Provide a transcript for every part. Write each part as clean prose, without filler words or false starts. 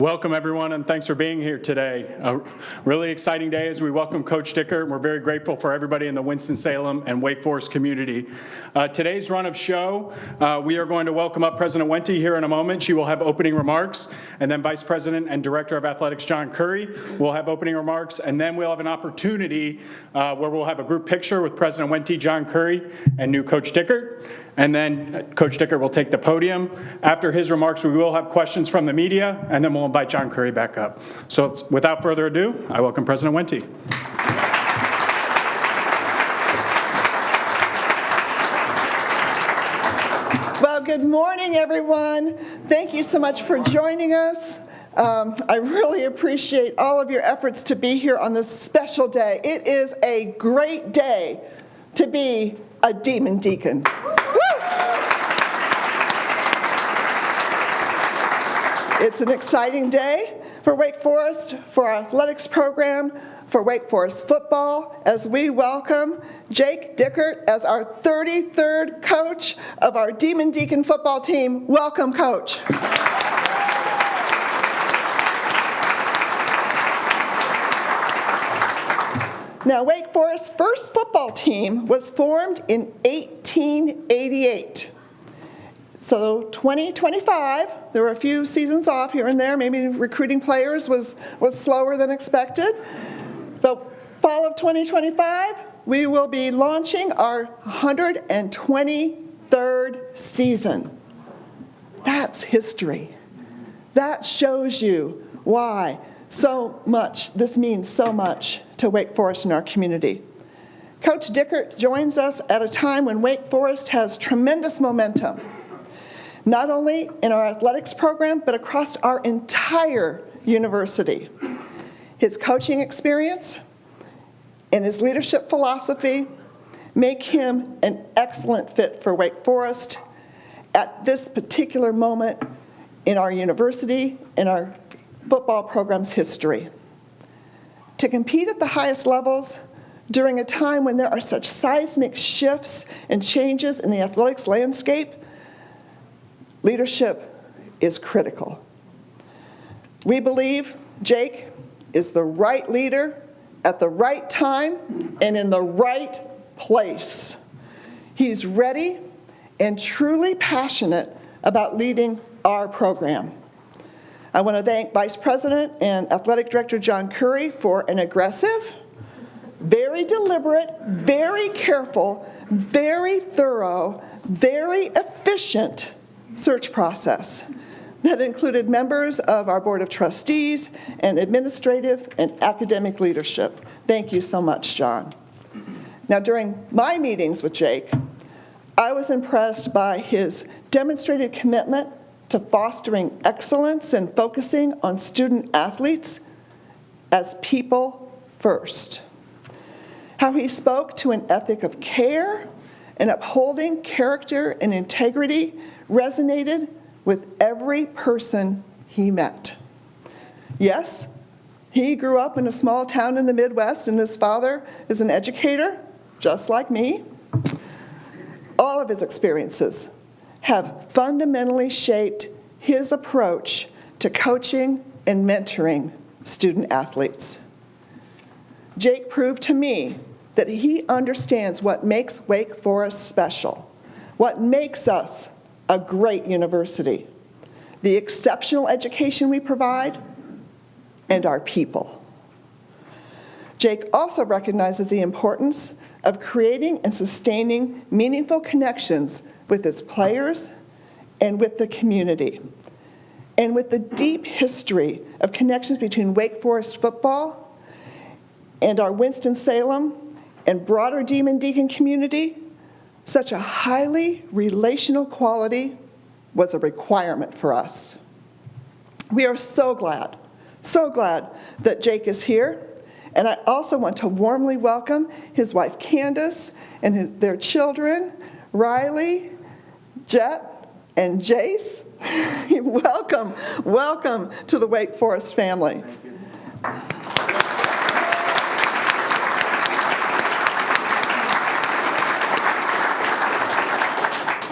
Welcome, everyone, and thanks for being here today. A really exciting day as we welcome Coach Dickert. We're very grateful for everybody in the Winston-Salem and Wake Forest community. Today's run of show, we are going to welcome up President Wente here in a moment. She will have opening remarks, and then Vice President and Director of Athletics John Curry will have opening remarks, and then we'll have an opportunity where we'll have a group picture with President Wente, John Curry, and new Coach Dickert. And then Coach Dickert will take the podium. After his remarks, we will have questions from the media, and then we'll invite John Curry back up. So without further ado, I welcome President Wente. Well, good morning, everyone. Thank you so much for joining us. I really appreciate all of your efforts to be here on this special day. It is a great day to be a Demon Deacon. It's an exciting day for Wake Forest, for our athletics program, for Wake Forest football, as we welcome Jake Dickert as our 33rd coach of our Demon Deacon football team. Welcome, Coach. Now, Wake Forest's first football team was formed in 1888. So 2025, there were a few seasons off here and there. Maybe recruiting players was slower than expected. But fall of 2025, we will be launching our 123rd season. That's history. That shows you why this means so much to Wake Forest and our community. Coach Dickert joins us at a time when Wake Forest has tremendous momentum, not only in our athletics program, but across our entire university. His coaching experience and his leadership philosophy make him an excellent fit for Wake Forest at this particular moment in our university and our football program's history. To compete at the highest levels during a time when there are such seismic shifts and changes in the athletics landscape, leadership is critical. We believe Jake is the right leader at the right time and in the right place. He's ready and truly passionate about leading our program. I want to thank Vice President and Athletic Director John Curry for an aggressive, very deliberate, very careful, very thorough, very efficient search process that included members of our Board of Trustees and administrative and academic leadership. Thank you so much, John. Now, during my meetings with Jake, I was impressed by his demonstrated commitment to fostering excellence and focusing on student athletes as people first. How he spoke to an ethic of care and upholding character and integrity resonated with every person he met. Yes, he grew up in a small town in the Midwest, and his father is an educator, just like me. All of his experiences have fundamentally shaped his approach to coaching and mentoring student athletes. Jake proved to me that he understands what makes Wake Forest special, what makes us a great university, the exceptional education we provide, and our people. Jake also recognizes the importance of creating and sustaining meaningful connections with his players and with the community. And with the deep history of connections between Wake Forest football and our Winston-Salem and broader Demon Deacon community, such a highly relational quality was a requirement for us. We are so glad that Jake is here. And I also want to warmly welcome his wife Candace and their children, Riley, Jet, and Jace. Welcome to the Wake Forest family.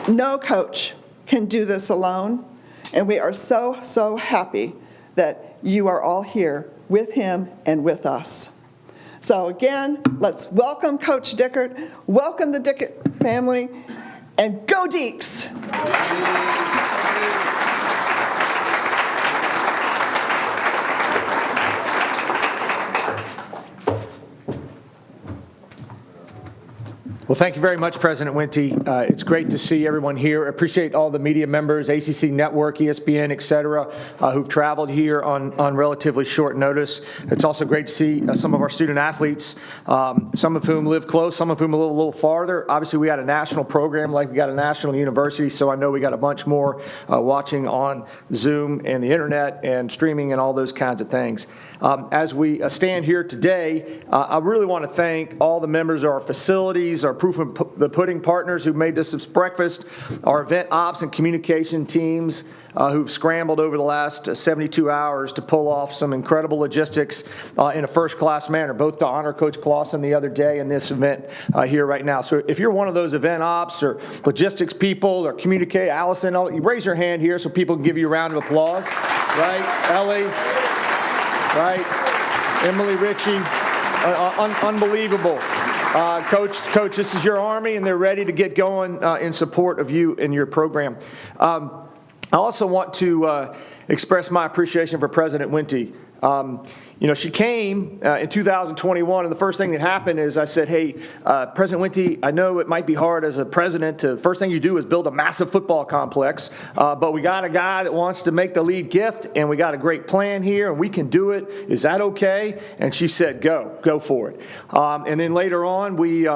No coach can do this alone, and we are so happy that you are all here with him and with us. So again, let's welcome Coach Dickert, welcome the Dickert family, and go Deeks! Well, thank you very much, President Wente. It's great to see everyone here. I appreciate all the media members, ACC Network, ESPN, et cetera, who've traveled here on relatively short notice. It's also great to see some of our student athletes, some of whom live close, some of whom a little farther. Obviously, we got a national program like we got a national university, so I know we got a bunch more watching on Zoom and the internet and streaming and all those kinds of things. As we stand here today, I really want to thank all the members of our facilities, our Proof of the Pudding partners who made this breakfast, our event ops and communication teams who've scrambled over the last 72 hours to pull off some incredible logistics in a first-class manner, both to honor Coach Clausen the other day and this event here right now. So if you're one of those event ops or logistics people or communicate, Allison, you raise your hand here so people can give you a round of applause, right? Ellie, right? Emily Ritchie, unbelievable. Coach, this is your Army, and they're ready to get going in support of you and your program. I also want to express my appreciation for President Wente. She came in 2021, and the first thing that happened is I said, hey, President Wente, I know it might be hard as a president to, first thing you do is build a massive football complex, but we got a guy that wants to make the lead gift, and we got a great plan here, and we can do it. Is that okay? And she said, go for it. And then later on, we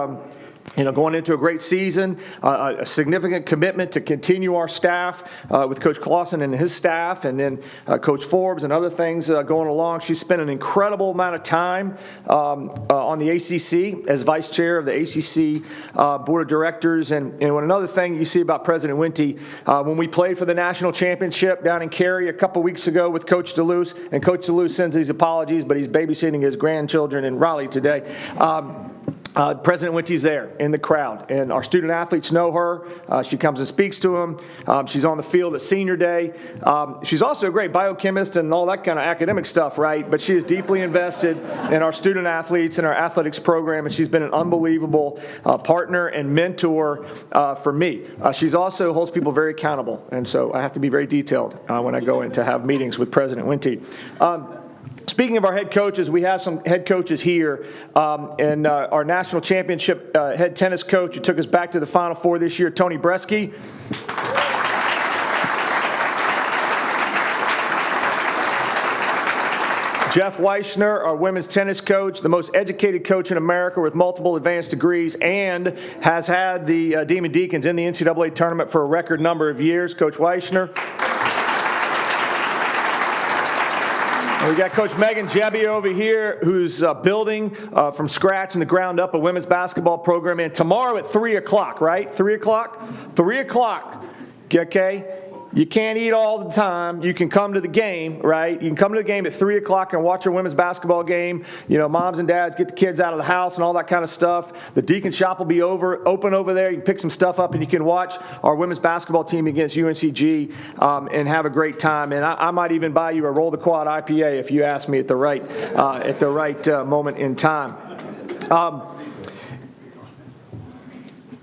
going into a great season, a significant commitment to continue our staff with Coach Clausen and his staff, and then Coach Forbes and other things going along. She spent an incredible amount of time on the ACC as vice chair of the ACC Board of Directors. And another thing you see about President Wente, when we played for the national championship down in Cary a couple weeks ago with Coach DeLuce, and Coach DeLuce sends his apologies, but he's babysitting his grandchildren in Raleigh today. President Wente's there in the crowd, and our student athletes know her. She comes and speaks to them. She's on the field at senior day. She's also a great biochemist and all that kind of academic stuff, right? But she is deeply invested in our student athletes and our athletics program, and she's been an unbelievable partner and mentor for me. She's also holds people very accountable, and so I have to be very detailed when I go in to have meetings with President Wente. Speaking of our head coaches, we have some head coaches here, and our national championship head tennis coach who took us back to the Final Four this year, Tony Bresky. Jeff Weichner, our women's tennis coach, the most educated coach in America with multiple advanced degrees, and has had the Demon Deacons in the NCAA tournament for a record number of years. Coach Weichner. We got Coach Megan Jebby over here, who's building from scratch and the ground up a women's basketball program. And tomorrow at 3 o'clock, right? 3 o'clock? 3 o'clock, okay? You can't eat all the time. You can come to the game, right? You can come to the game at 3 o'clock and watch your women's basketball game. Moms and dads get the kids out of the house and all that kind of stuff. The Deacon Shop will be open over there. You can pick some stuff up and you can watch our women's basketball team against UNCG and have a great time. And I might even buy you a Roll the Quad IPA if you ask me at the right moment in time.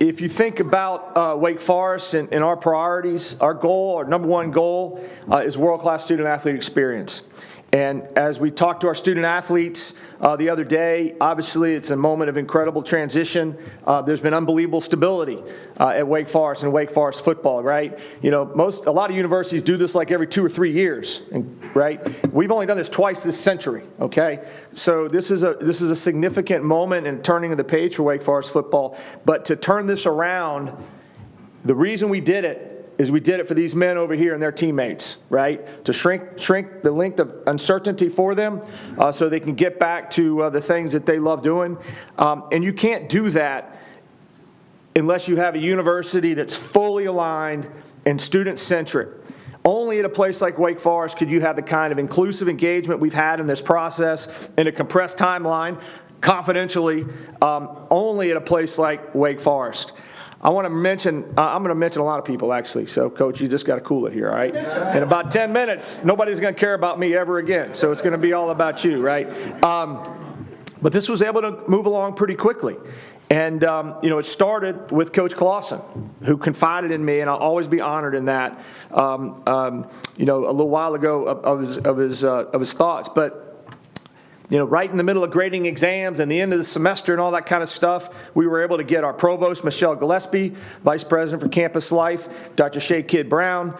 If you think about Wake Forest and our priorities, our goal, our number one goal is world-class student-athlete experience. And as we talked to our student athletes the other day, obviously it's a moment of incredible transition. There's been unbelievable stability at Wake Forest and Wake Forest football, right? A lot of universities do this like every 2 or 3 years, right? We've only done this twice this century, okay? So this is a significant moment in turning of the page for Wake Forest football. But to turn this around, the reason we did it is we did it for these men over here and their teammates, right? To shrink the length of uncertainty for them so they can get back to the things that they love doing. And you can't do that unless you have a university that's fully aligned and student-centric. Only at a place like Wake Forest could you have the kind of inclusive engagement we've had in this process in a compressed timeline, confidentially, only at a place like Wake Forest. I want to mention, I'm going to mention a lot of people, actually. So, Coach, you just got to cool it here, all right? In about 10 minutes, nobody's going to care about me ever again. So it's going to be all about you, right? But this was able to move along pretty quickly. And, it started with Coach Clausen, who confided in me, and I'll always be honored in that, a little while ago of his thoughts. But, right in the middle of grading exams and the end of the semester and all that kind of stuff, we were able to get our provost, Michelle Gillespie, vice president for campus life, Dr. Shay Kidd Brown,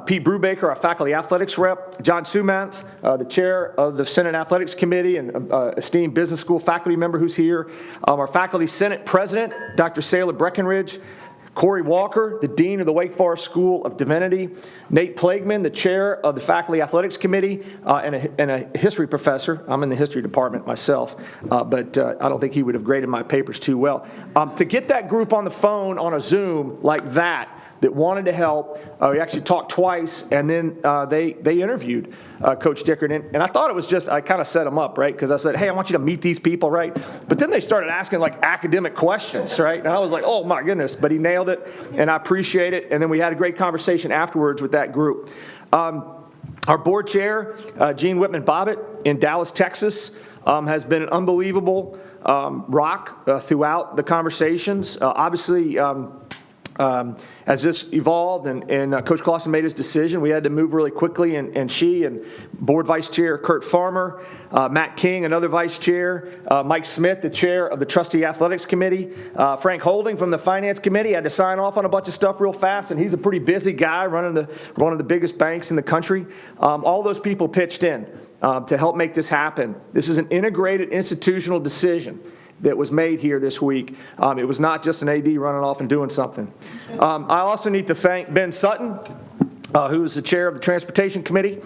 Pete Brubaker, our faculty athletics rep, John Sumanth, the chair of the Senate Athletics Committee and esteemed business school faculty member who's here, our faculty senate president, Dr. Sailor Breckenridge, Corey Walker, the dean of the Wake Forest School of Divinity, Nate Plagueman, the chair of the Faculty Athletics Committee, and a history professor. I'm in the history department myself, but I don't think he would have graded my papers too well. To get that group on the phone on a Zoom like that wanted to help, we actually talked twice, and then they interviewed Coach Dickert, and I thought it was just, I kind of set them up, right? Because I said, hey, I want you to meet these people, right? But then they started asking like academic questions, right? And I was like, oh my goodness, but he nailed it, and I appreciate it, and then we had a great conversation afterwards with that group. Our board chair, Gene Whitman-Bobbitt in Dallas, Texas, has been an unbelievable rock throughout the conversations. Obviously, as this evolved and Coach Clausen made his decision, we had to move really quickly, and she and board vice chair Kurt Farmer, Matt King, another vice chair, Mike Smith, the chair of the trustee athletics committee, Frank Holding from the finance committee had to sign off on a bunch of stuff real fast, and he's a pretty busy guy running one of the biggest banks in the country. All those people pitched in to help make this happen. This is an integrated institutional decision that was made here this week. It was not just an AD running off and doing something. I also need to thank Ben Sutton, who is the chair of the Transportation Committee,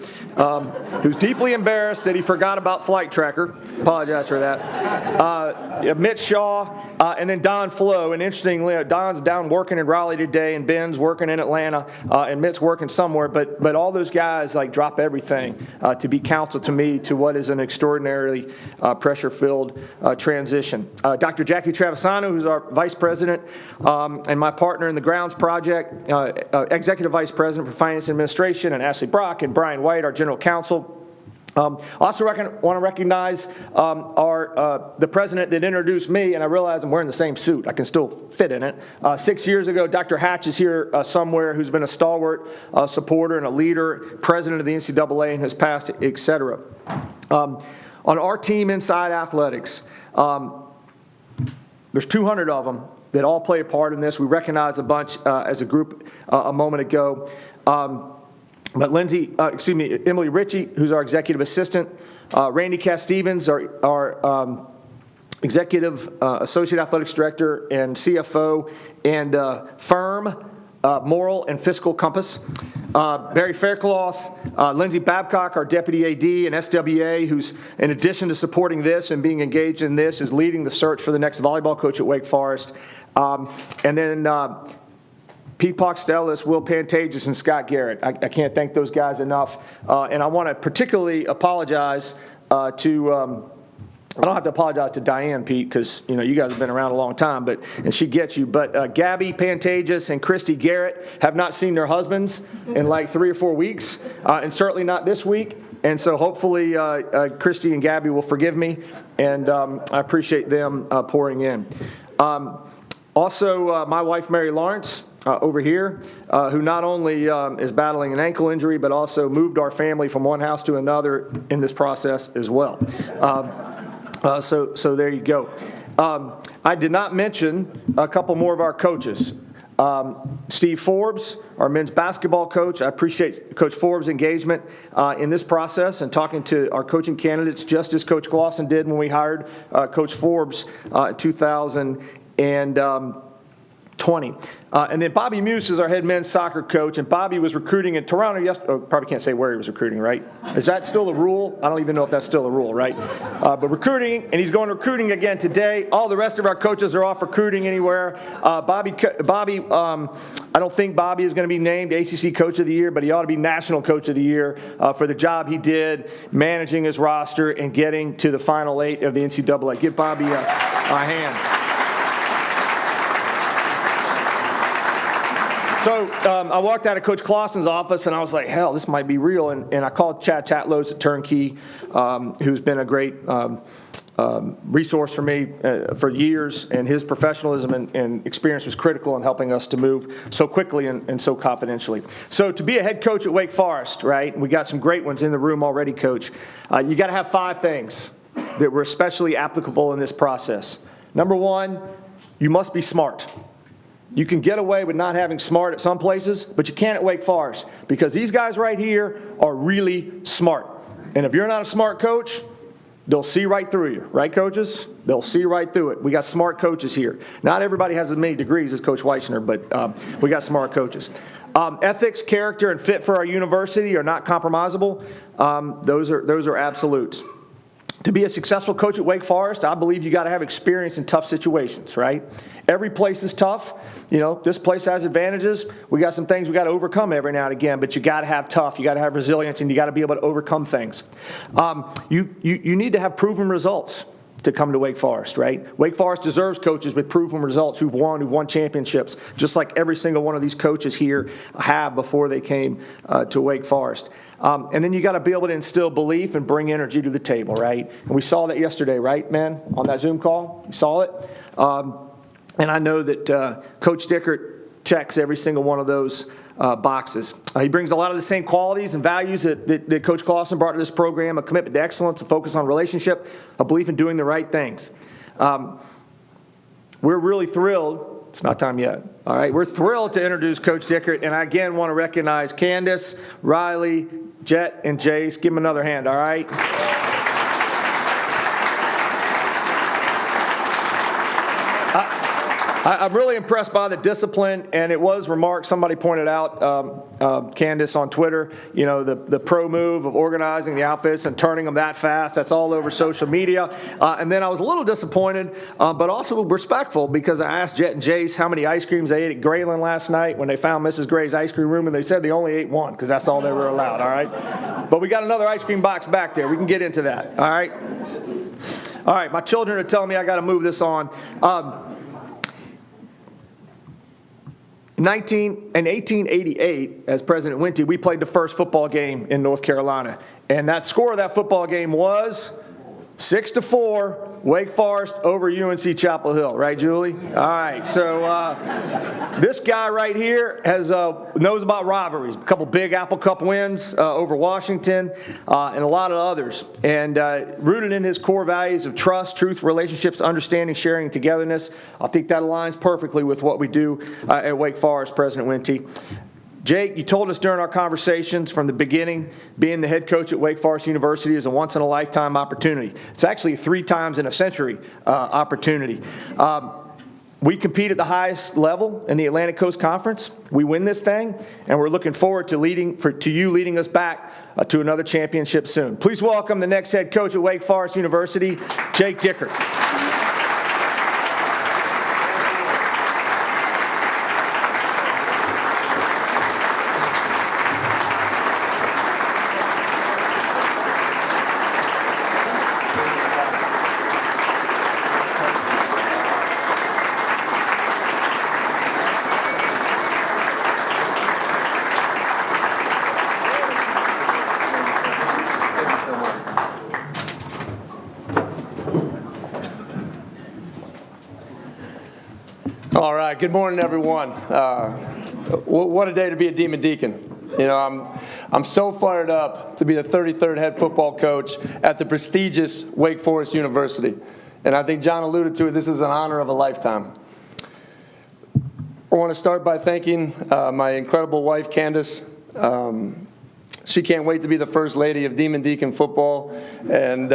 who's deeply embarrassed that he forgot about Flight Tracker. Apologize for that. Mitch Shaw, and then Don Flo. And interestingly, Don's down working in Raleigh today, and Ben's working in Atlanta, and Mitt's working somewhere. But all those guys drop everything to be counsel to me to what is an extraordinarily pressure-filled transition. Dr. Jackie Travisano, who's our vice president and my partner in the Grounds Project, executive vice president for finance and administration, and Ashley Brock and Brian White, our general counsel. Also want to recognize the president that introduced me, and I realize I'm wearing the same suit. I can still fit in it. 6 years ago, Dr. Hatch is here somewhere, who's been a stalwart supporter and a leader, president of the NCAA in his past, et cetera. On our team inside athletics, there's 200 of them that all play a part in this. We recognize a bunch as a group a moment ago. But Emily Ritchie, who's our executive assistant, Randy Cass-Stevens, our executive associate athletics director and CFO, and firm moral and fiscal compass. Barry Faircloth, Lindsay Babcock, our deputy AD and SWA, who's, in addition to supporting this and being engaged in this, is leading the search for the next volleyball coach at Wake Forest. And then Pete Poxtelis, Will Pantages, and Scott Garrett. I can't thank those guys enough. And I want to particularly apologize I don't have to apologize to Diane, Pete, because you guys have been around a long time, and she gets you. But Gabby Pantages and Christy Garrett have not seen their husbands in like 3 or 4 weeks, and certainly not this week. And so hopefully Christy and Gabby will forgive me, and I appreciate them pouring in. Also, my wife, Mary Lawrence, over here, who not only is battling an ankle injury, but also moved our family from one house to another in this process as well. So there you go. I did not mention a couple more of our coaches. Steve Forbes, our men's basketball coach. I appreciate Coach Forbes' engagement in this process and talking to our coaching candidates, just as Coach Clausen did when we hired Coach Forbes in 2020. And then Bobby Muse is our head men's soccer coach, and Bobby was recruiting in Toronto yesterday. Probably can't say where he was recruiting, right? Is that still the rule? I don't even know if that's still the rule, right? But recruiting, and he's going recruiting again today. All the rest of our coaches are off recruiting anywhere. Bobby, I don't think Bobby is going to be named ACC Coach of the Year, but he ought to be National Coach of the Year for the job he did managing his roster and getting to the Final 8 of the NCAA. Give Bobby a hand. So I walked out of Coach Clausen's office, and I was like, hell, this might be real. And I called Chad Chatlos at Turnkey, who's been a great resource for me for years, and his professionalism and experience was critical in helping us to move so quickly and so confidentially. So to be a head coach at Wake Forest, right, we got some great ones in the room already, Coach. You got to have 5 things that were especially applicable in this process. Number 1, you must be smart. You can get away with not having smart at some places, but you can't at Wake Forest, because these guys right here are really smart. And if you're not a smart coach, they'll see right through you, right, coaches? They'll see right through it. We got smart coaches here. Not everybody has as many degrees as Coach Weichner, but we got smart coaches. Ethics, character, and fit for our university are not compromisable. Those are absolutes. To be a successful coach at Wake Forest, I believe you got to have experience in tough situations, right? Every place is tough. You know, this place has advantages. We got some things we got to overcome every now and again, but you got to have tough. You got to have resilience, and you got to be able to overcome things. You need to have proven results to come to Wake Forest, right? Wake Forest deserves coaches with proven results who've won championships, just like every single one of these coaches here have before they came to Wake Forest. And then you got to be able to instill belief and bring energy to the table, right? And we saw that yesterday, right, man, on that Zoom call? You saw it? And I know that Coach Dickert checks every single one of those boxes. He brings a lot of the same qualities and values that Coach Clausen brought to this program: a commitment to excellence, a focus on relationship, a belief in doing the right things. We're really thrilled. It's not time yet. All right, we're thrilled to introduce Coach Dickert, and I again want to recognize Candace, Riley, Jet, and Jace. Give them another hand, all right? I'm really impressed by the discipline, and it was remarked, somebody pointed out, Candace on Twitter, you know, the pro move of organizing the outfits and turning them that fast. That's all over social media. And then I was a little disappointed, but also respectful, because I asked Jet and Jace how many ice creams they ate at Grayland last night when they found Mrs. Gray's ice cream room, and they said they only ate one, because that's all they were allowed, all right? But we got another ice cream box back there. We can get into that, all right? All right, my children are telling me I got to move this on. In 1888, as President Wente, we played the first football game in North Carolina. And that score of that football game was 6-4, Wake Forest over UNC Chapel Hill. Right, Julie? All right, so this guy right here knows about rivalries. A couple Big Apple Cup wins over Washington and a lot of others. And rooted in his core values of trust, truth, relationships, understanding, sharing, and togetherness. I think that aligns perfectly with what we do at Wake Forest, President Wente. Jake, you told us during our conversations from the beginning, being the head coach at Wake Forest University is a once-in-a-lifetime opportunity. It's actually a 3 times in a century opportunity. We compete at the highest level in the Atlantic Coast Conference. We win this thing, and we're looking forward to you leading us back to another championship soon. Please welcome the next head coach at Wake Forest University, Jake Dickert. All right, good morning, everyone. What a day to be a Demon Deacon. You know, I'm so fired up to be the 33rd head football coach at the prestigious Wake Forest University. And I think John alluded to it, this is an honor of a lifetime. I want to start by thanking my incredible wife, Candace. She can't wait to be the first lady of Demon Deacon football. And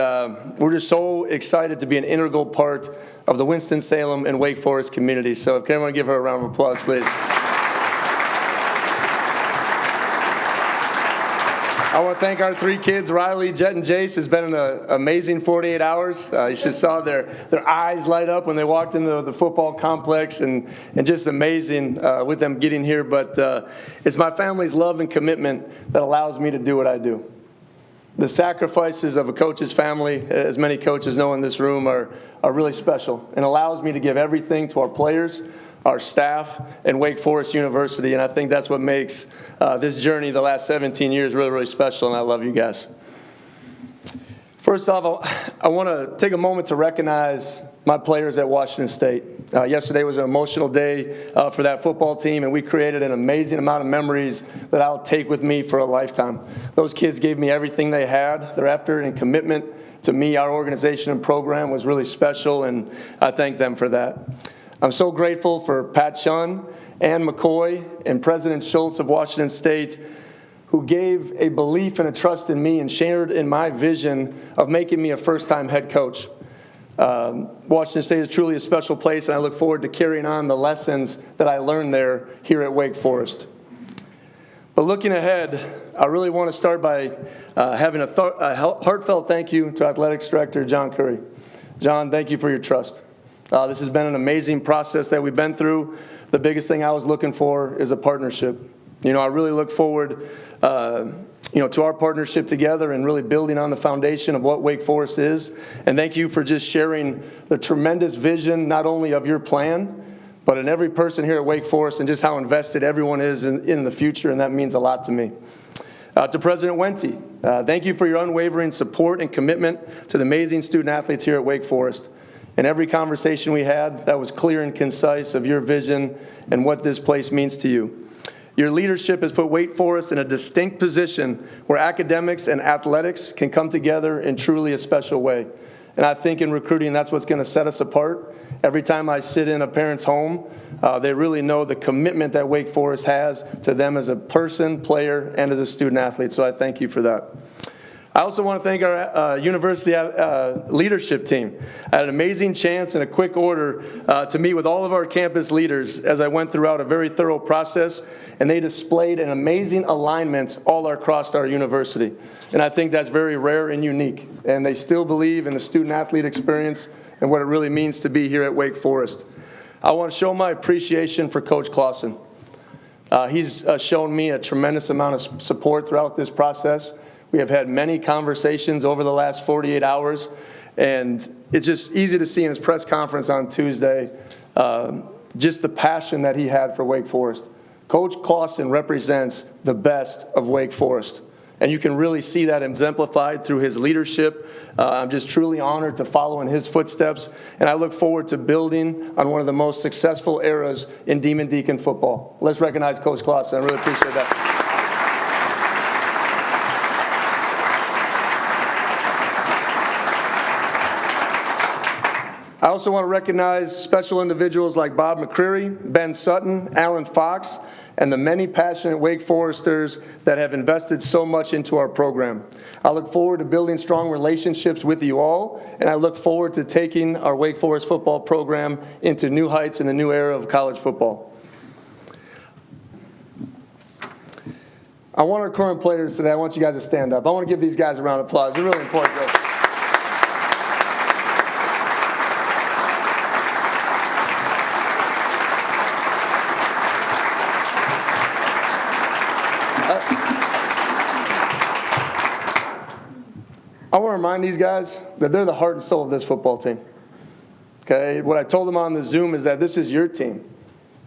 we're just so excited to be an integral part of the Winston-Salem and Wake Forest community. So can everyone give her a round of applause, please? I want to thank our 3 kids, Riley, Jet, and Jace. It's been an amazing 48 hours. You should saw their eyes light up when they walked into the football complex, and just amazing with them getting here. But it's my family's love and commitment that allows me to do what I do. The sacrifices of a coach's family, as many coaches know in this room, are really special, and allows me to give everything to our players, our staff, and Wake Forest University. And I think that's what makes this journey the last 17 years really, really special, and I love you guys. First off, I want to take a moment to recognize my players at Washington State. Yesterday was an emotional day for that football team, and we created an amazing amount of memories that I'll take with me for a lifetime. Those kids gave me everything they had. Their effort and commitment to me, our organization and program, was really special, and I thank them for that. I'm so grateful for Pat Shunn, Ann McCoy, and President Schultz of Washington State, who gave a belief and a trust in me and shared in my vision of making me a first-time head coach. Washington State is truly a special place, and I look forward to carrying on the lessons that I learned there here at Wake Forest. But looking ahead, I really want to start by having a heartfelt thank you to Athletics Director John Curry. John, thank you for your trust. This has been an amazing process that we've been through. The biggest thing I was looking for is a partnership. I really look forward to our partnership together and really building on the foundation of what Wake Forest is. And thank you for just sharing the tremendous vision, not only of your plan, but in every person here at Wake Forest, and just how invested everyone is in the future, and that means a lot to me. To President Wente, thank you for your unwavering support and commitment to the amazing student athletes here at Wake Forest. In every conversation we had, that was clear and concise of your vision and what this place means to you. Your leadership has put Wake Forest in a distinct position where academics and athletics can come together in truly a special way. And I think in recruiting, that's what's going to set us apart. Every time I sit in a parent's home, they really know the commitment that Wake Forest has to them as a person, player, and as a student athlete. So I thank you for that. I also want to thank our university leadership team. I had an amazing chance in a quick order to meet with all of our campus leaders as I went throughout a very thorough process, and they displayed an amazing alignment all across our university. And I think that's very rare and unique. And they still believe in the student-athlete experience and what it really means to be here at Wake Forest. I want to show my appreciation for Coach Clausen. He's shown me a tremendous amount of support throughout this process. We have had many conversations over the last 48 hours, and it's just easy to see in his press conference on Tuesday just the passion that he had for Wake Forest. Coach Clausen represents the best of Wake Forest, and you can really see that exemplified through his leadership. I'm just truly honored to follow in his footsteps, and I look forward to building on one of the most successful eras in Demon Deacon football. Let's recognize Coach Clausen. I really appreciate that. I also want to recognize special individuals like Bob McCreary, Ben Sutton, Alan Fox, and the many passionate Wake Foresters that have invested so much into our program. I look forward to building strong relationships with you all, and I look forward to taking our Wake Forest football program into new heights in the new era of college football. I want our current players today, I want you guys to stand up. I want to give these guys a round of applause. They're really important. I want to remind these guys that they're the heart and soul of this football team. Okay, what I told them on the Zoom is that this is your team.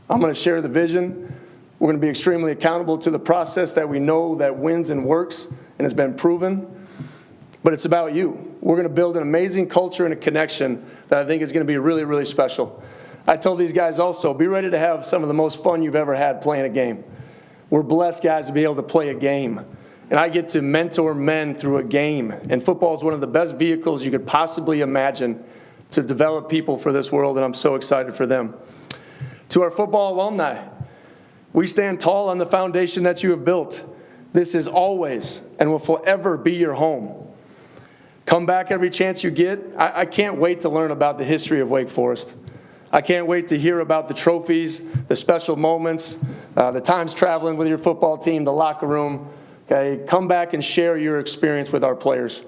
I'm going to share the vision. We're going to be extremely accountable to the process that we know that wins and works and has been proven. But it's about you. We're going to build an amazing culture and a connection that I think is going to be really, really special. I told these guys also, be ready to have some of the most fun you've ever had playing a game. We're blessed, guys, to be able to play a game. And I get to mentor men through a game. And football is one of the best vehicles you could possibly imagine to develop people for this world, and I'm so excited for them. To our football alumni, we stand tall on the foundation that you have built. This is always and will forever be your home. Come back every chance you get. I can't wait to learn about the history of Wake Forest. I can't wait to hear about the trophies, the special moments, the times traveling with your football team, the locker room. Okay, come back and share your experience with our players.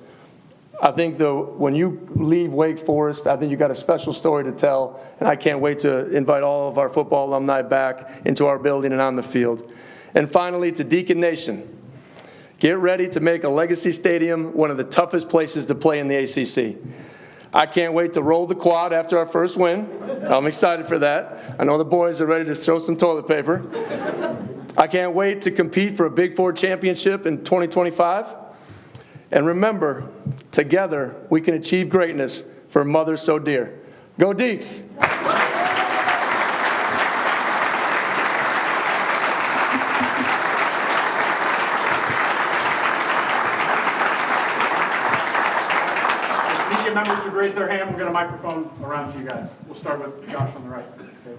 I think when you leave Wake Forest, I think you got a special story to tell, and I can't wait to invite all of our football alumni back into our building and on the field. And finally, to Deacon Nation, get ready to make a Legacy Stadium one of the toughest places to play in the ACC. I can't wait to roll the quad after our first win. I'm excited for that. I know the boys are ready to throw some toilet paper. I can't wait to compete for a Big Four championship in 2025. And remember, together we can achieve greatness for a mother so dear. Go Deeks! Media members would raise their hand. We'll get a microphone around to you guys. We'll start with Josh on the right. Okay.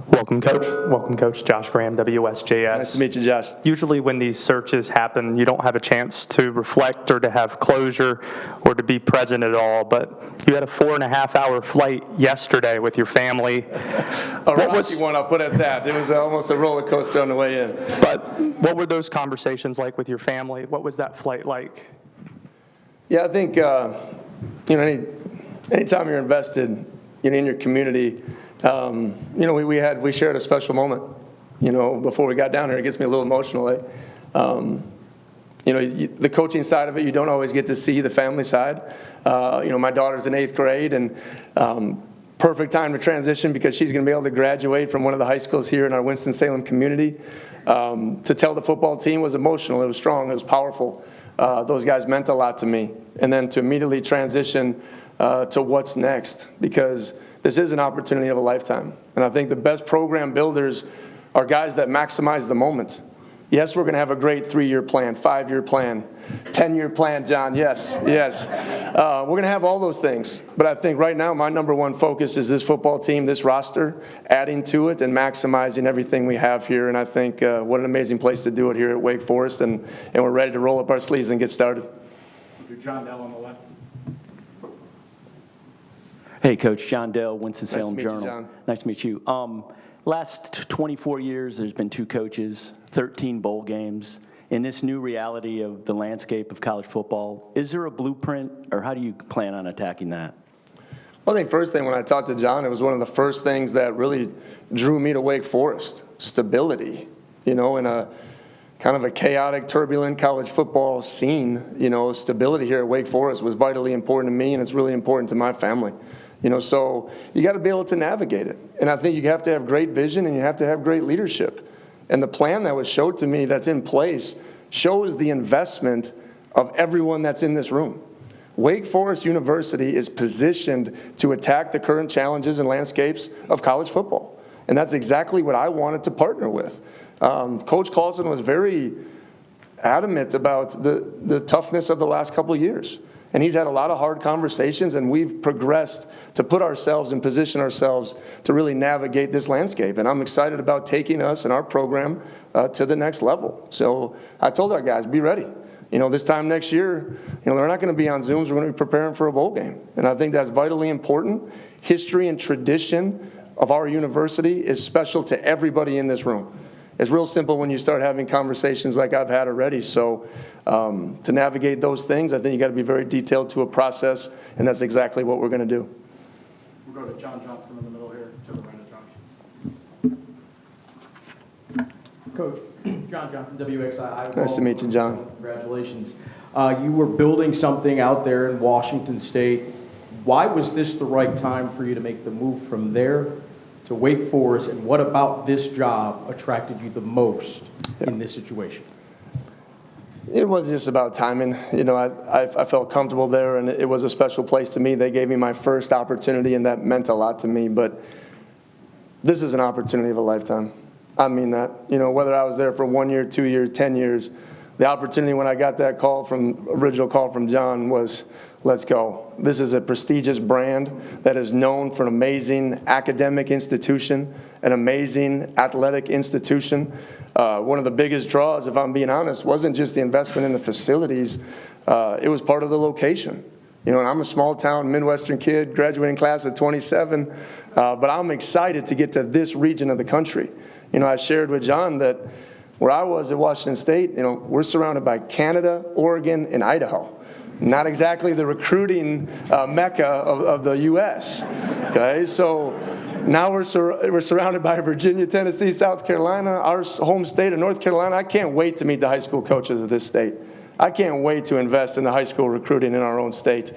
Welcome, Coach. Welcome, Coach. Josh Graham, WSJS. Nice to meet you, Josh. Usually when these searches happen, you don't have a chance to reflect or to have closure or to be present at all, but you had a 4.5-hour flight yesterday with your family. A rocky one, I'll put it at that. It was almost a roller coaster on the way in. But what were those conversations like with your family? What was that flight like? Yeah, I think, anytime you're invested in your community, we shared a special moment, before we got down here. It gets me a little emotional. The coaching side of it, you don't always get to see the family side. My daughter's in 8th grade, and perfect time to transition because she's going to be able to graduate from one of the high schools here in our Winston-Salem community. To tell the football team was emotional. It was strong. It was powerful. Those guys meant a lot to me. And then to immediately transition to what's next, because this is an opportunity of a lifetime. And I think the best program builders are guys that maximize the moment. Yes, we're going to have a great 3-year plan, 5-year plan, 10-year plan, John. Yes. We're going to have all those things. But I think right now my number one focus is this football team, this roster, adding to it and maximizing everything we have here. And I think what an amazing place to do it here at Wake Forest. And we're ready to roll up our sleeves and get started. John Dell on the left. Hey, Coach. John Dell, Winston-Salem Nice to meet you, Journal. John. Nice to meet you. Last 24 years, there's been 2 coaches, 13 bowl games. In this new reality of the landscape of college football, is there a blueprint, or how do you plan on attacking that? Well, I think first thing when I talked to John, it was one of the first things that really drew me to Wake Forest, stability. In a kind of a chaotic, turbulent college football scene, stability here at Wake Forest was vitally important to me, and it's really important to my family. So you got to be able to navigate it. And I think you have to have great vision and you have to have great leadership. And the plan that was showed to me that's in place shows the investment of everyone that's in this room. Wake Forest University is positioned to attack the current challenges and landscapes of college football. And that's exactly what I wanted to partner with. Coach Clausen was very adamant about the toughness of the last couple of years. And he's had a lot of hard conversations, and we've progressed to put ourselves and position ourselves to really navigate this landscape. And I'm excited about taking us and our program to the next level. So I told our guys, be ready. This time next year, they're not going to be on Zooms. We're going to be preparing for a bowl game. And I think that's vitally important. History and tradition of our university is special to everybody in this room. It's real simple when you start having conversations like I've had already. So to navigate those things, I think you got to be very detailed to a process, and that's exactly what we're going to do. We'll go to John Johnson in the middle here, to the right of Josh. Coach, John Johnson, WXI. Nice to meet you, John. Congratulations. You were building something out there in Washington State. Why was this the right time for you to make the move from there to Wake Forest, and what about this job attracted you the most in this situation? It wasn't just about timing. I felt comfortable there, and it was a special place to me. They gave me my first opportunity, and that meant a lot to me. But this is an opportunity of a lifetime. I mean that. Whether I was there for 1 year, 2 years, 10 years, the opportunity when I got that original call from John was, let's go. This is a prestigious brand that is known for an amazing academic institution, an amazing athletic institution. One of the biggest draws, if I'm being honest, wasn't just the investment in the facilities. It was part of the location. And I'm a small town Midwestern kid, graduating class of 27, but I'm excited to get to this region of the country. I shared with John that where I was at Washington State, we're surrounded by Canada, Oregon, and Idaho. Not exactly the recruiting mecca of the U.S. Okay, so now we're surrounded by Virginia, Tennessee, South Carolina, our home state of North Carolina. I can't wait to meet the high school coaches of this state. I can't wait to invest in the high school recruiting in our own state.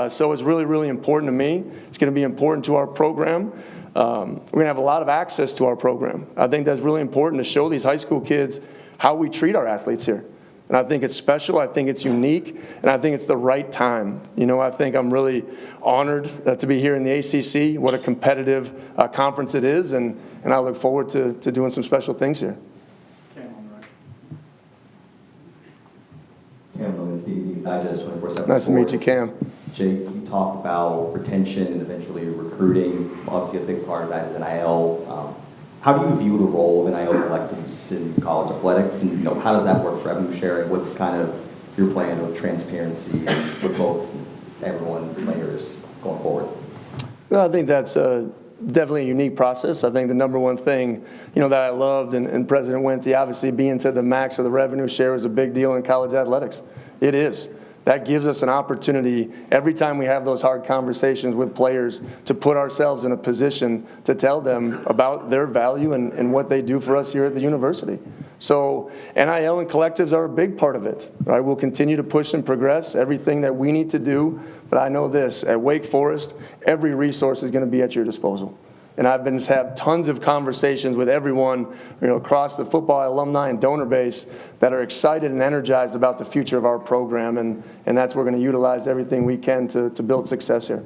So it's really, really important to me. It's going to be important to our program. We're going to have a lot of access to our program. I think that's really important to show these high school kids how we treat our athletes here. And I think it's special, I think it's unique, and I think it's the right time. You know, I think I'm really honored to be here in the ACC, what a competitive conference it is, and I look forward to doing some special things here. Cam Williams, DVD Digest 24/7 Nice to meet you, Sports. Cam. Jake, you talked about retention and eventually recruiting. Obviously, a big part of that is NIL. How do you view the role of NIL collectives in college athletics, and how does that work for revenue sharing? What's kind of your plan of transparency with both everyone, players, going forward? Well, I think that's definitely a unique process. I think the number one thing, that I loved, and President Wentz, obviously being to the max of the revenue share is a big deal in college athletics. It is. That gives us an opportunity every time we have those hard conversations with players to put ourselves in a position to tell them about their value and what they do for us here at the university. So NIL and collectives are a big part of it. Right? We'll continue to push and progress everything that we need to do, but I know this, at Wake Forest, every resource is going to be at your disposal. And I've been have tons of conversations with everyone, across the football alumni and donor base that are excited and energized about the future of our program, and that's we're going to utilize everything we can to build success here.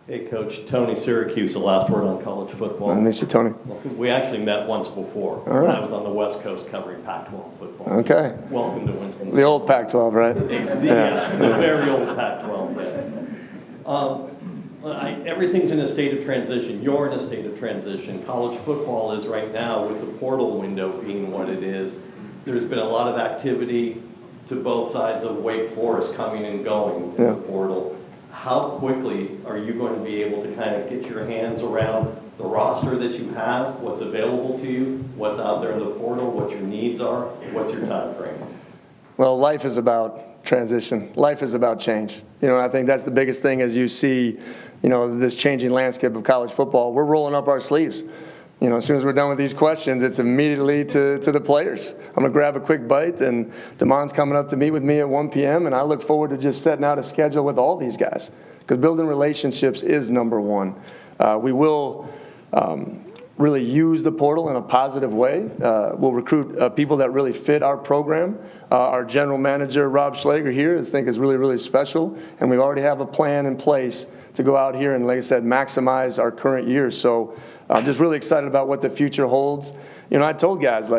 Hey, Coach. Tony Syracuse, the last word on college football. Nice to meet you, Tony. We actually met once before when I was on the West Coast covering Pac-12 football. Okay. Welcome to Winston. The old Pac-12, right? Yes, the very old Pac-12, yes. Everything's in a state of transition. You're in a state of transition. College football is right now, with the portal window being what it is. There's been a lot of activity to both sides of Wake Forest coming and going in the portal. How quickly are you going to be able to kind of get your hands around the roster that you have, what's available to you, what's out there in the portal, what your needs are, what's your time frame? Well, life is about transition. Life is about change. I think that's the biggest thing as you see, this changing landscape of college football. We're rolling up our sleeves. As soon as we're done with these questions, it's immediately to the players. I'm going to grab a quick bite, and Damon's coming up to meet with me at 1 p.m., and I look forward to just setting out a schedule with all these guys, because building relationships is number one. We will really use the portal in a positive way. We'll recruit people that really fit our program. Our general manager, Rob Schlager, here, I think is really, really special, and we already have a plan in place to go out here and, like I said, maximize our current year. So I'm just really excited about what the future holds. I told guys,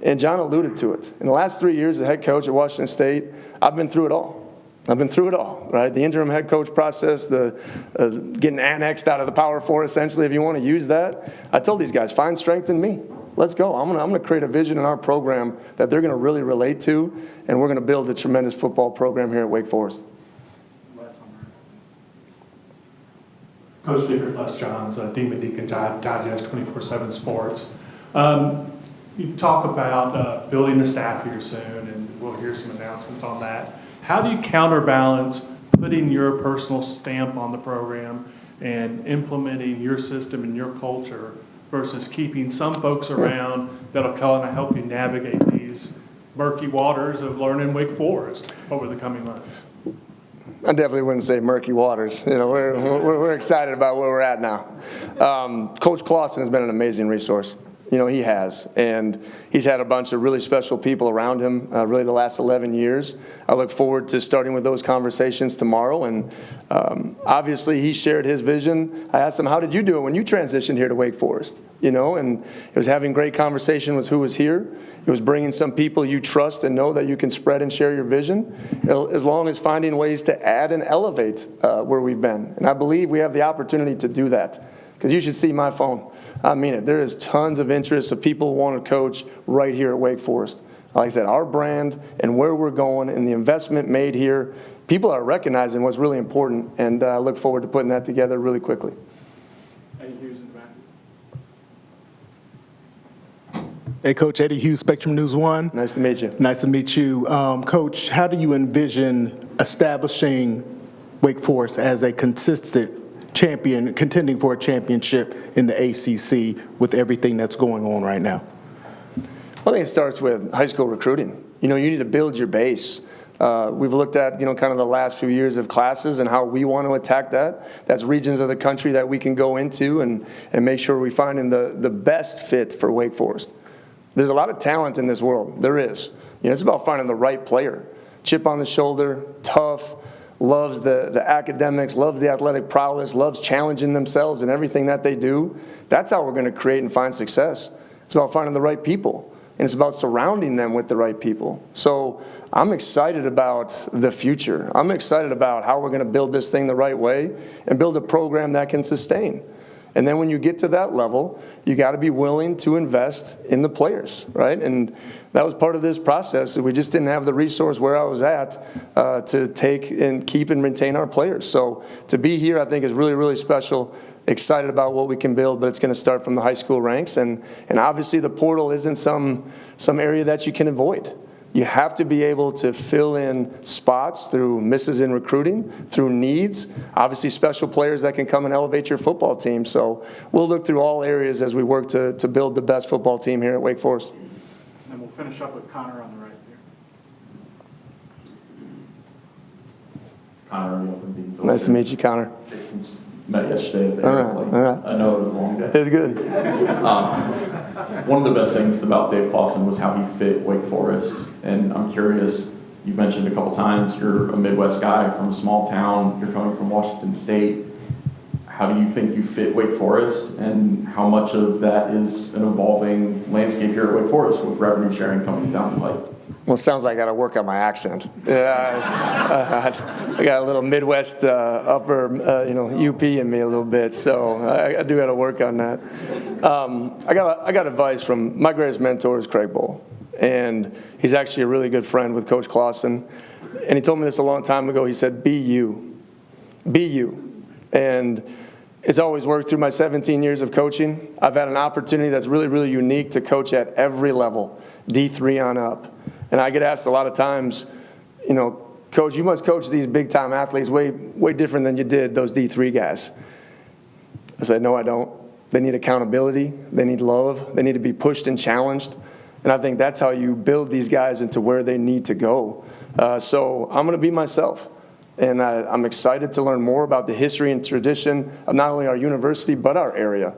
and John alluded to it, in the last 3 years as head coach at Washington State, I've been through it all. Right? The interim head coach process, the getting annexed out of the Power Four, essentially, if you want to use that. I told these guys, find strength in me. Let's go. I'm going to create a vision in our program that they're going to really relate to, and we're going to build a tremendous football program here at Wake Forest. Coach Dickert, Les Johns, Demon Deacon Digest 24/7 Sports. You talk about building the staff here soon, and we'll hear some announcements on that. How do you counterbalance putting your personal stamp on the program and implementing your system and your culture versus keeping some folks around that'll kind of help you navigate these murky waters of learning Wake Forest over the coming months? I definitely wouldn't say murky waters. We're excited about where we're at now. Coach Clausen has been an amazing resource. He has. And he's had a bunch of really special people around him really the last 11 years. I look forward to starting with those conversations tomorrow. And obviously, he shared his vision. I asked him, how did you do it when you transitioned here to Wake Forest? And it was having great conversation with who was here. It was bringing some people you trust and know that you can spread and share your vision, as long as finding ways to add and elevate where we've been. And I believe we have the opportunity to do that, because you should see my phone. I mean it. There is tons of interest of people who want to coach right here at Wake Forest. Like I said, our brand and where we're going and the investment made here, people are recognizing what's really important, and I look forward to putting that together really quickly. Eddie Hughes in the back. Hey, Coach, Eddie Hughes, Spectrum News 1. Nice to meet you. Nice to meet you. Coach, how do you envision establishing Wake Forest as a consistent contending for a championship in the ACC with everything that's going on right now? Well, I think it starts with high school recruiting. You need to build your base. We've looked at, kind of the last few years of classes and how we want to attack that. That's regions of the country that we can go into and make sure we find the best fit for Wake Forest. There's a lot of talent in this world. There is. It's about finding the right player. Chip on the shoulder, tough, loves the academics, loves the athletic prowess, loves challenging themselves in everything that they do. That's how we're going to create and find success. It's about finding the right people. And it's about surrounding them with the right people. So I'm excited about the future. I'm excited about how we're going to build this thing the right way and build a program that can sustain. And then when you get to that level, you got to be willing to invest in the players, right? And that was part of this process. We just didn't have the resource where I was at to take and keep and maintain our players. So to be here, I think, is really, really special. Excited about what we can build, but it's going to start from the high school ranks. And obviously the portal isn't some area that you can avoid. You have to be able to fill in spots through misses in recruiting, through needs, obviously special players that can come and elevate your football team. So we'll look through all areas as we work to build the best football team here at Wake Forest. And we'll finish up with Connor on the right here. Connor from Deansville. Nice to meet you, Connor. Met yesterday at the All airplane. right. I know it was a long day. It was good. One of the best things about Dave Clawson was how he fit Wake Forest. And I'm curious, you've mentioned a couple times you're a Midwest guy from a small town. You're coming from Washington State. How do you think you fit Wake Forest? And how much of that is an evolving landscape here at Wake Forest with revenue sharing coming down the pipe? Well, it sounds like I got to work on my accent. I got a little Midwest upper, UP in me a little bit, so I do got to work on that. I got advice from my greatest mentor is Craig Bohl, and he's actually a really good friend with Coach Clawson. And he told me this a long time ago. He said, "Be you, be you," and it's always worked through my 17 years of coaching. I've had an opportunity that's really, really unique to coach at every level, D3 on up. And I get asked a lot of times, Coach, you must coach these big-time athletes way different than you did those D3 guys. I said, no, I don't. They need accountability. They need love. They need to be pushed and challenged. And I think that's how you build these guys into where they need to go. So I'm going to be myself. And I'm excited to learn more about the history and tradition of not only our university, but our area.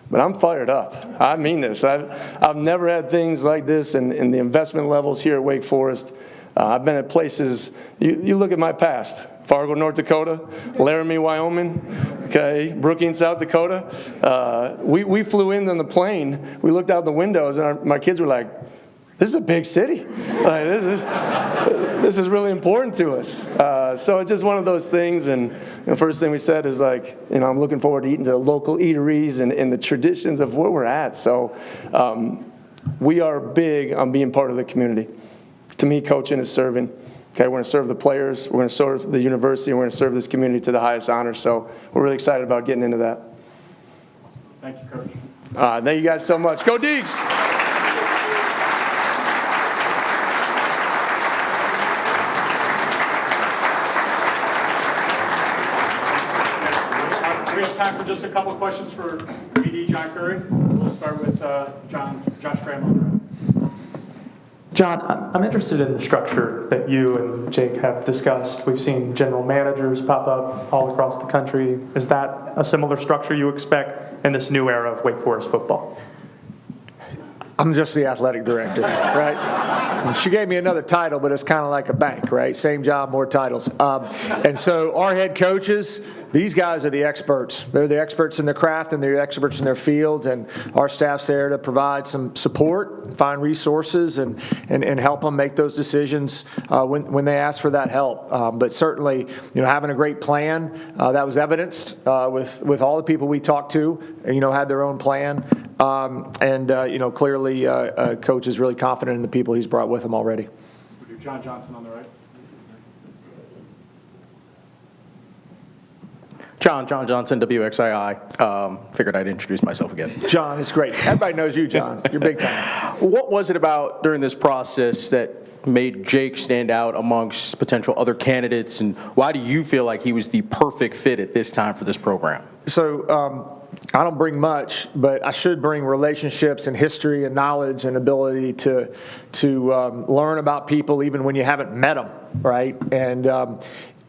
But I'm fired up. I mean this. I've never had things like this in the investment levels here at Wake Forest. I've been at places, you look at my past, Fargo, North Dakota, Laramie, Wyoming, okay, Brookings, South Dakota. We flew in on the plane. We looked out the windows, and my kids were like, this is a big city. Like, this is really important to us. So it's just one of those things. And the first thing we said is like, I'm looking forward to eating the local eateries and the traditions of where we're at. So we are big on being part of the community. To me, coaching is serving. Okay, we're going to serve the players. We're going to serve the university. And we're going to serve this community to the highest honor. So we're really excited about getting into that. Thank you, Coach. Thank you guys so much. Go Deeks! We have time for just a couple of questions for BD John Curry. We'll start with Josh Graham. John, I'm interested in the structure that you and Jake have discussed. We've seen general managers pop up all across the country. Is that a similar structure you expect in this new era of Wake Forest football? I'm just the athletic director, right? And she gave me another title, but it's kind of like a bank, right? Same job, more titles. And so our head coaches, these guys are the experts. They're the experts in their craft and they're experts in their field, and our staff's there to provide some support, find resources, and help them make those decisions when they ask for that help. But certainly, having a great plan, that was evidenced with all the people we talked to, had their own plan. Clearly, Coach is really confident in the people he's brought with him already. We'll do John Johnson on the right. John Johnson, WXII. Figured I'd introduce myself again. John, it's great. Everybody knows you, John. You're big time. What was it about during this process that made Jake stand out amongst potential other candidates, and why do you feel like he was the perfect fit at this time for this program? So I don't bring much, but I should bring relationships and history and knowledge and ability to learn about people even when you haven't met them, right?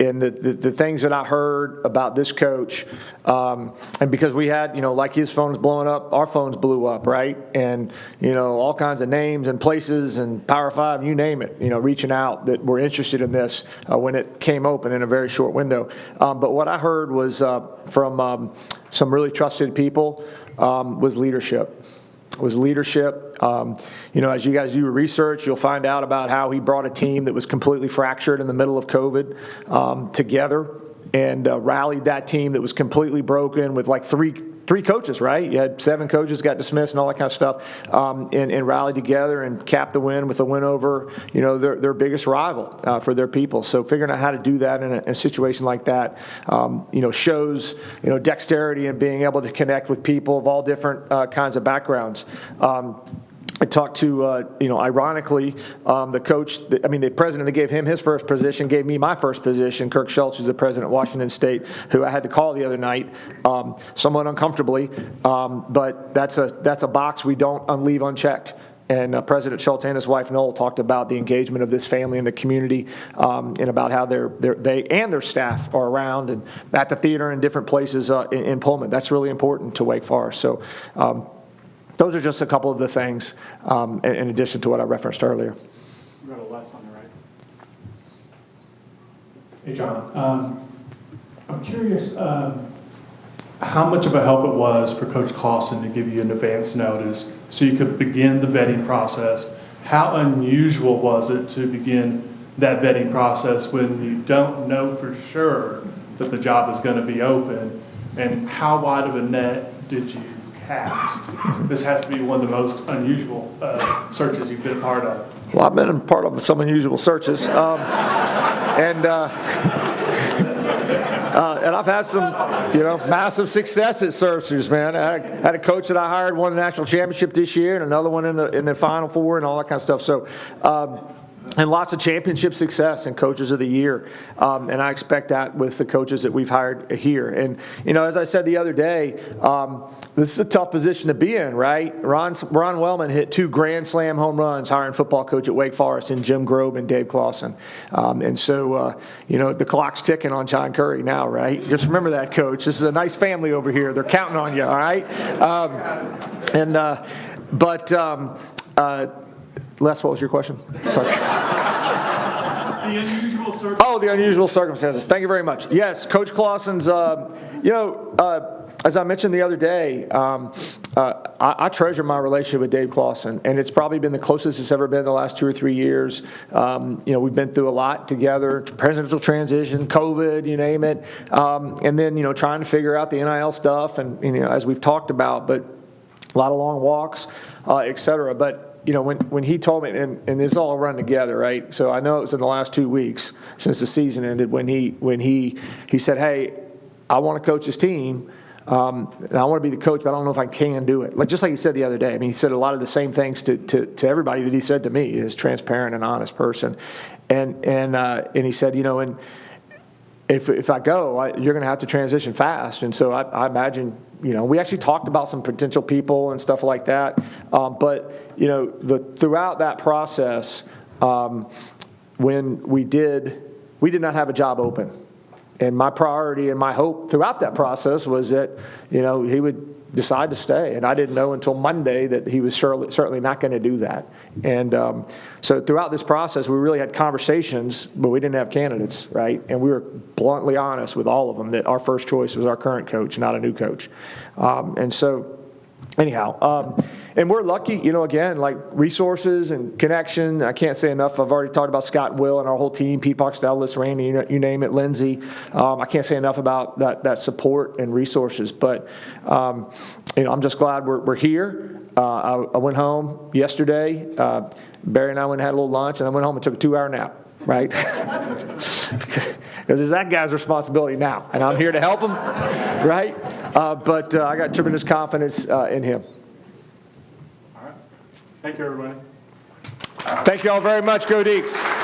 And the things that I heard about this coach, and because we had, like his phone's blowing up, our phones blew up, right? And, all kinds of names and places and Power 5, you name it, reaching out that were interested in this when it came open in a very short window. But what I heard was from some really trusted people was leadership. As you guys do your research, you'll find out about how he brought a team that was completely fractured in the middle of COVID together and rallied that team that was completely broken with like three coaches, right? You had 7 coaches got dismissed and all that kind of stuff, and rallied together and capped the win with a win over, their biggest rival for their people. So figuring out how to do that in a situation like that, shows, dexterity and being able to connect with people of all different kinds of backgrounds. I talked to, ironically, the coach, the president that gave him his first position gave me my first position, Kirk Schultz, who's the president of Washington State, who I had to call the other night, somewhat uncomfortably, but that's a box we don't leave unchecked. And President Schultz and his wife, Noel, talked about the engagement of this family in the community and about how they and their staff are around and at the theater and different places in Pullman. That's really important to Wake Forest. So those are just a couple of the things in addition to what I referenced earlier. You got a less on the right. Hey, John. I'm curious how much of a help it was for Coach Clausen to give you an advance notice so you could begin the vetting process. How unusual was it to begin that vetting process when you don't know for sure that the job is going to be open? And how wide of a net did you cast? This has to be one of the most unusual searches you've been a part of. Well, I've been a part of some unusual searches. And I've had some, massive success at searches, man. I had a coach that I hired, won the national championship this year, and another one in the Final Four and all that kind of stuff. So, and lots of championship success and coaches of the year. And I expect that with the coaches that we've hired here. And, as I said the other day, this is a tough position to be in, right? Ron Wellman hit 2 grand slam home runs hiring football coach at Wake Forest in Jim Grobe and Dave Clausen. And so, the clock's ticking on John Curry now, right? Just remember that, coach. This is a nice family over here. They're counting on you, all right? Les, what was your question? Sorry. The unusual circumstances. Oh, the unusual circumstances. Thank you very much. Yes, Coach Clausen's, as I mentioned the other day, I treasure my relationship with Dave Clausen, and it's probably been the closest it's ever been the last 2 or 3 years. We've been through a lot together, presidential transition, COVID, you name it, and then, trying to figure out the NIL stuff, and, as we've talked about, but a lot of long walks, et cetera. But when he told me, and it's all run together, right? So I know it was in the last 2 weeks since the season ended when he said, "Hey, I want to coach this team, and I want to be the coach, but I don't know if I can do it." Just like he said the other day. He said a lot of the same things to everybody that he said to me. He's a transparent and honest person, and he said, and if I go, you're going to have to transition fast. And so I imagine, we actually talked about some potential people and stuff like that. But, throughout that process, when we did not have a job open. And my priority and my hope throughout that process was that, he would decide to stay. And I didn't know until Monday that he was certainly not going to do that. And so throughout this process, we really had conversations, but we didn't have candidates, right? And we were bluntly honest with all of them that our first choice was our current coach, not a new coach. And so anyhow, and we're lucky, again, like resources and connection. I can't say enough. I've already talked about Scott and Will and our whole team, Pete Boxdell, Randy, you name it, Lindsay. I can't say enough about that support and resources. But, I'm just glad we're here. I went home yesterday. Barry and I went and had a little lunch, and I went home and took a 2-hour nap, right? Because it's that guy's responsibility now, and I'm here to help him, right? But I got tremendous confidence in him. All right. Thank you, everybody. Thank you all very much. Go Deeks.